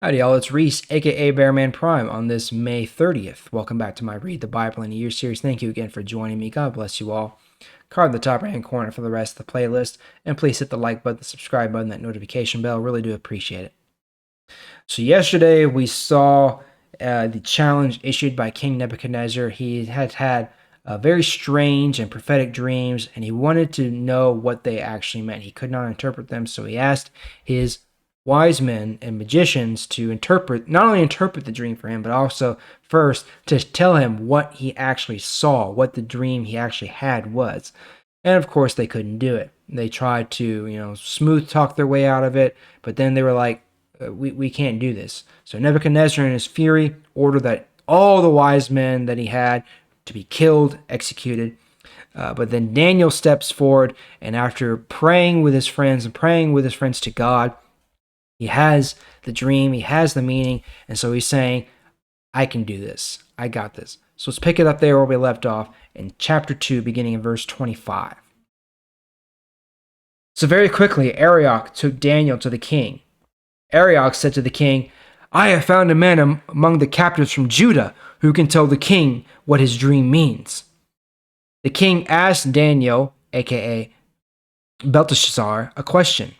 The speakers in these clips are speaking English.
Howdy y'all, it's Reese, aka Bearman Prime, on this May 30th. Welcome back to my Read the Bible in a Year series. Thank you again for joining me. God bless you all. Card in the top right hand corner for the rest of the playlist, and please hit the like button, the subscribe button, that notification bell. Really do appreciate it. So yesterday we saw the challenge issued by King Nebuchadnezzar. He had very strange and prophetic dreams, and he wanted to know what they actually meant. He could not interpret them, so he asked his wise men and magicians to not only interpret the dream for him, but also first to tell him what he actually saw, what the dream he actually had was. And of course, they couldn't do it. They tried to, smooth talk their way out of it, but then they were like, we can't do this. So Nebuchadnezzar, in his fury, ordered that all the wise men that he had to be killed, executed. But then Daniel steps forward, and after praying with his friends to God, he has the dream, he has the meaning, and so he's saying, I can do this. I got this. So let's pick it up there where we left off in chapter 2, beginning in verse 25. So very quickly, Arioch took Daniel to the king. Arioch said to the king, I have found a man among the captives from Judah who can tell the king what his dream means. The king asked Daniel, aka Belteshazzar, a question.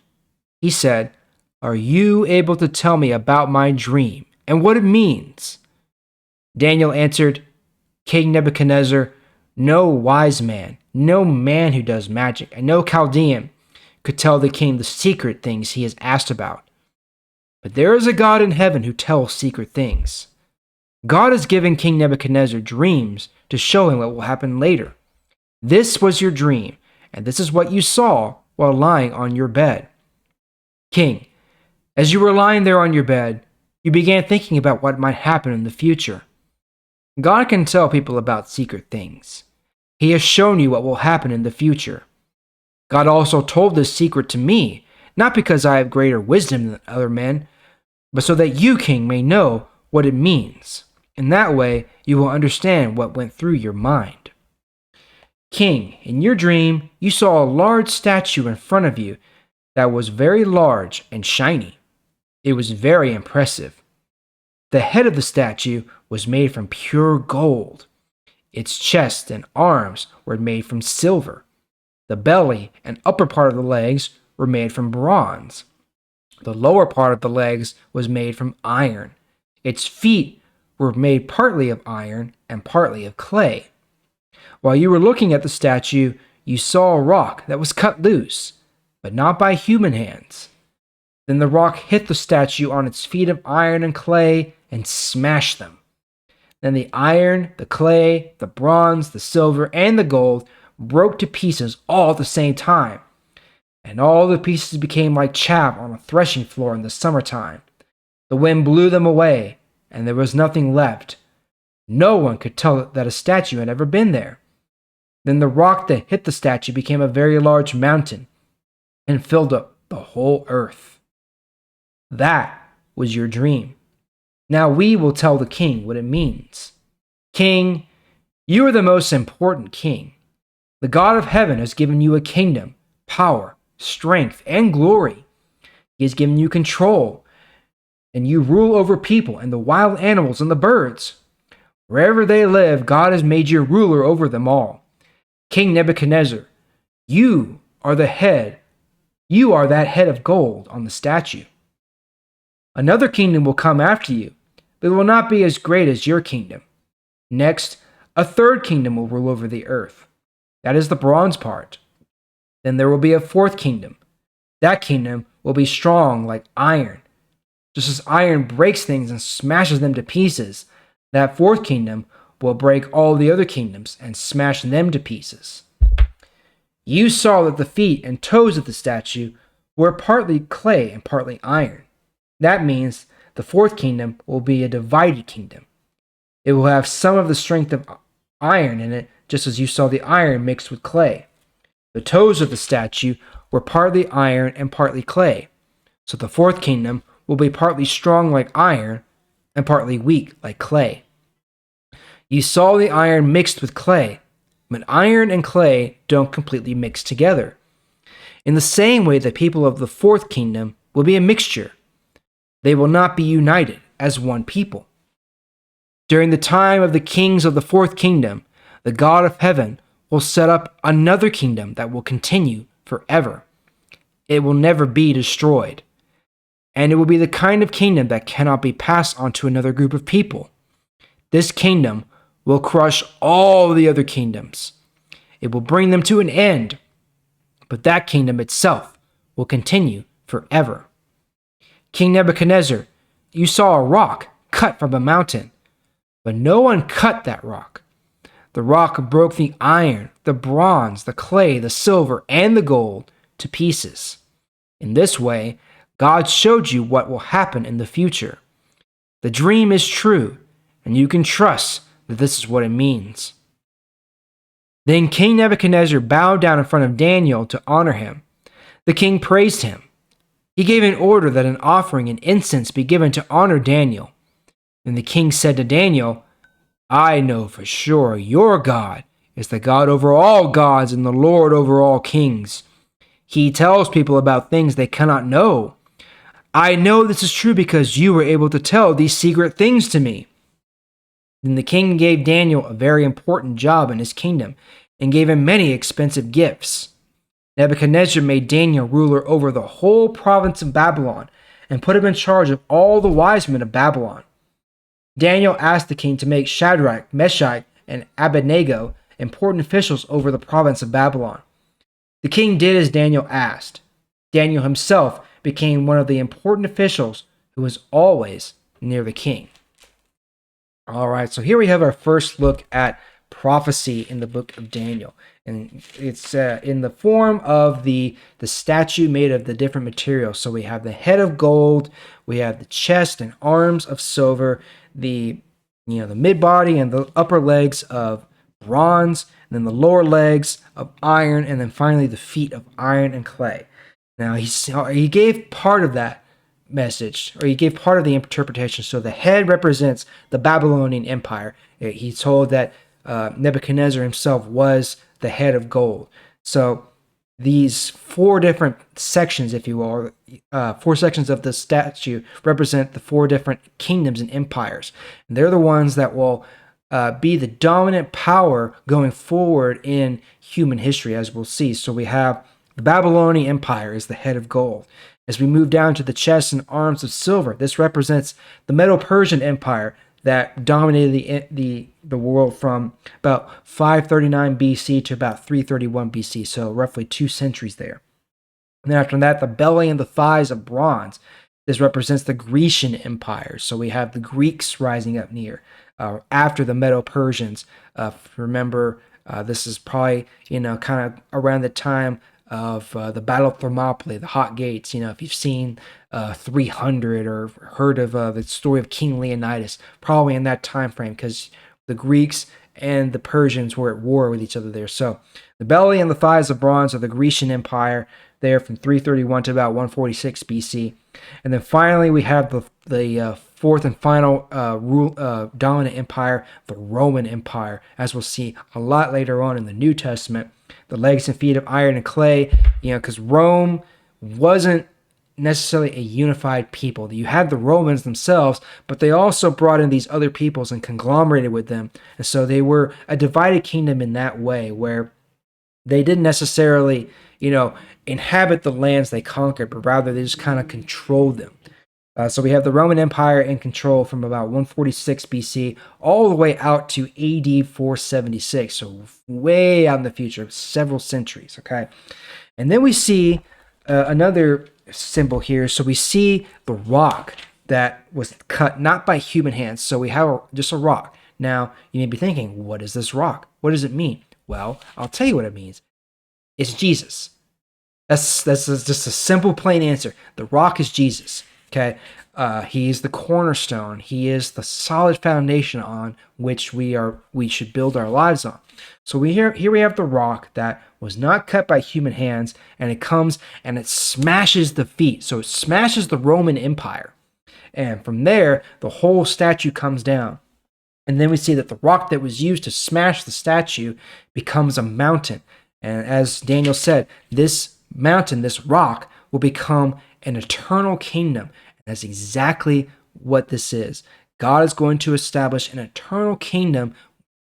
He said, Are you able to tell me about my dream and what it means? Daniel answered, King Nebuchadnezzar, no wise man, no man who does magic, and no Chaldean could tell the king the secret things he has asked about. But there is a God in heaven who tells secret things. God has given King Nebuchadnezzar dreams to show him what will happen later. This was your dream, and this is what you saw while lying on your bed. King, as you were lying there on your bed, you began thinking about what might happen in the future. God can tell people about secret things. He has shown you what will happen in the future. God also told this secret to me, not because I have greater wisdom than other men, but so that you, king, may know what it means. In that way, you will understand what went through your mind. King, in your dream, you saw a large statue in front of you that was very large and shiny. It was very impressive. The head of the statue was made from pure gold. Its chest and arms were made from silver. The belly and upper part of the legs were made from bronze. The lower part of the legs was made from iron. Its feet were made partly of iron and partly of clay. While you were looking at the statue, you saw a rock that was cut loose, but not by human hands. Then the rock hit the statue on its feet of iron and clay and smashed them. Then the iron, the clay, the bronze, the silver, and the gold broke to pieces all at the same time. And all the pieces became like chaff on a threshing floor in the summertime. The wind blew them away, and there was nothing left. No one could tell that a statue had ever been there. Then the rock that hit the statue became a very large mountain and filled up the whole earth. That was your dream. Now we will tell the king what it means. King, you are the most important king. The God of heaven has given you a kingdom, power, strength, and glory. He has given you control, and you rule over people and the wild animals and the birds. Wherever they live, God has made you ruler over them all. King Nebuchadnezzar, you are the head. You are that head of gold on the statue. Another kingdom will come after you, but it will not be as great as your kingdom. Next, a third kingdom will rule over the earth. That is the bronze part. Then there will be a fourth kingdom. That kingdom will be strong like iron. Just as iron breaks things and smashes them to pieces, that fourth kingdom will break all the other kingdoms and smash them to pieces. You saw that the feet and toes of the statue were partly clay and partly iron. That means the fourth kingdom will be a divided kingdom. It will have some of the strength of iron in it, just as you saw the iron mixed with clay. The toes of the statue were partly iron and partly clay, so the fourth kingdom will be partly strong like iron and partly weak like clay. You saw the iron mixed with clay, but iron and clay don't completely mix together. In the same way, the people of the fourth kingdom will be a mixture. They will not be united as one people. During the time of the kings of the fourth kingdom, the God of heaven will set up another kingdom that will continue forever. It will never be destroyed. And it will be the kind of kingdom that cannot be passed on to another group of people. This kingdom will crush all the other kingdoms. It will bring them to an end, but that kingdom itself will continue forever. King Nebuchadnezzar, you saw a rock cut from a mountain, but no one cut that rock. The rock broke the iron, the bronze, the clay, the silver, and the gold to pieces. In this way, God showed you what will happen in the future. The dream is true, and you can trust that this is what it means. Then King Nebuchadnezzar bowed down in front of Daniel to honor him. The king praised him. He gave an order that an offering and incense be given to honor Daniel. Then the king said to Daniel, I know for sure your God is the God over all gods and the Lord over all kings. He tells people about things they cannot know. I know this is true because you were able to tell these secret things to me. Then the king gave Daniel a very important job in his kingdom and gave him many expensive gifts. Nebuchadnezzar made Daniel ruler over the whole province of Babylon and put him in charge of all the wise men of Babylon. Daniel asked the king to make Shadrach, Meshach, and Abednego important officials over the province of Babylon. The king did as Daniel asked. Daniel himself became one of the important officials who was always near the king. All right, so here we have our first look at prophecy in the book of Daniel. And it's in the form of the statue made of the different materials. So we have the head of gold, we have the chest and arms of silver, the mid-body and the upper legs of bronze, and then the lower legs of iron, and then finally the feet of iron and clay. Now he gave part of that message, or he gave part of the interpretation. So the head represents the Babylonian Empire. He told that Nebuchadnezzar himself was the head of gold. So these four different sections, if you will, or four sections of the statue represent the four different kingdoms and empires. And they're the ones that will be the dominant power going forward in human history, as we'll see. So we have the Babylonian Empire is the head of gold. As we move down to the chest and arms of silver, this represents the Medo-Persian Empire that dominated the world from about 539 BC to about 331 BC, so roughly 2 centuries there. And then after that, the belly and the thighs of bronze. This represents the Grecian Empire. So we have the Greeks rising up after the Medo-Persians. Remember, this is probably kind of around the time of the Battle of Thermopylae, the Hot Gates. If you've seen 300 or heard of the story of King Leonidas, probably in that time frame, because the Greeks and the Persians were at war with each other there. So the belly and the thighs of bronze are the Grecian Empire there from 331 to about 146 BC. And then finally we have the fourth and final dominant empire, the Roman Empire, as we'll see a lot later on in the New Testament. The legs and feet of iron and clay, because Rome wasn't necessarily a unified people. You had the Romans themselves, but they also brought in these other peoples and conglomerated with them. And so they were a divided kingdom in that way, where they didn't necessarily, inhabit the lands they conquered, but rather they just kind of controlled them. So we have the Roman Empire in control from about 146 BC all the way out to AD 476, so way out in the future, several centuries, okay? And then we see another symbol here. So we see the rock that was cut not by human hands. So we have just a rock. Now, you may be thinking, what is this rock? What does it mean? Well, I'll tell you what it means. It's Jesus. That's just a simple, plain answer. The rock is Jesus. Okay, he is the cornerstone. He is the solid foundation on which we should build our lives on. So here we have the rock that was not cut by human hands, and it comes and it smashes the feet. So it smashes the Roman Empire, and from there the whole statue comes down. And then we see that the rock that was used to smash the statue becomes a mountain. And as Daniel said, this mountain, this rock, will become an eternal kingdom. That's exactly what this is. God is going to establish an eternal kingdom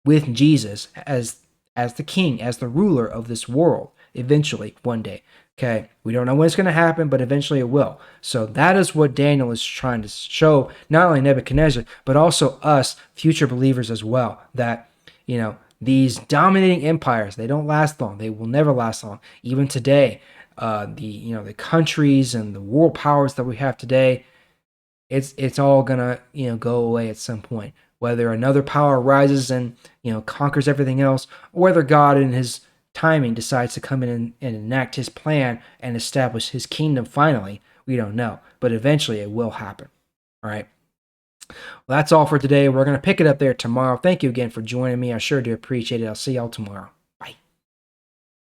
with Jesus as the king, as the ruler of this world, eventually, one day. Okay, we don't know when it's going to happen, but eventually it will. So that is what Daniel is trying to show, not only Nebuchadnezzar, but also us, future believers as well, that, these dominating empires, they don't last long. They will never last long. Even today, the countries and the world powers that we have today, it's all gonna go away at some point. Whether another power rises and conquers everything else, or whether God in His timing decides to come in and enact His plan and establish His kingdom finally, we don't know. But eventually, it will happen. All right. Well, that's all for today. We're gonna pick it up there tomorrow. Thank you again for joining me. I sure do appreciate it. I'll see y'all tomorrow.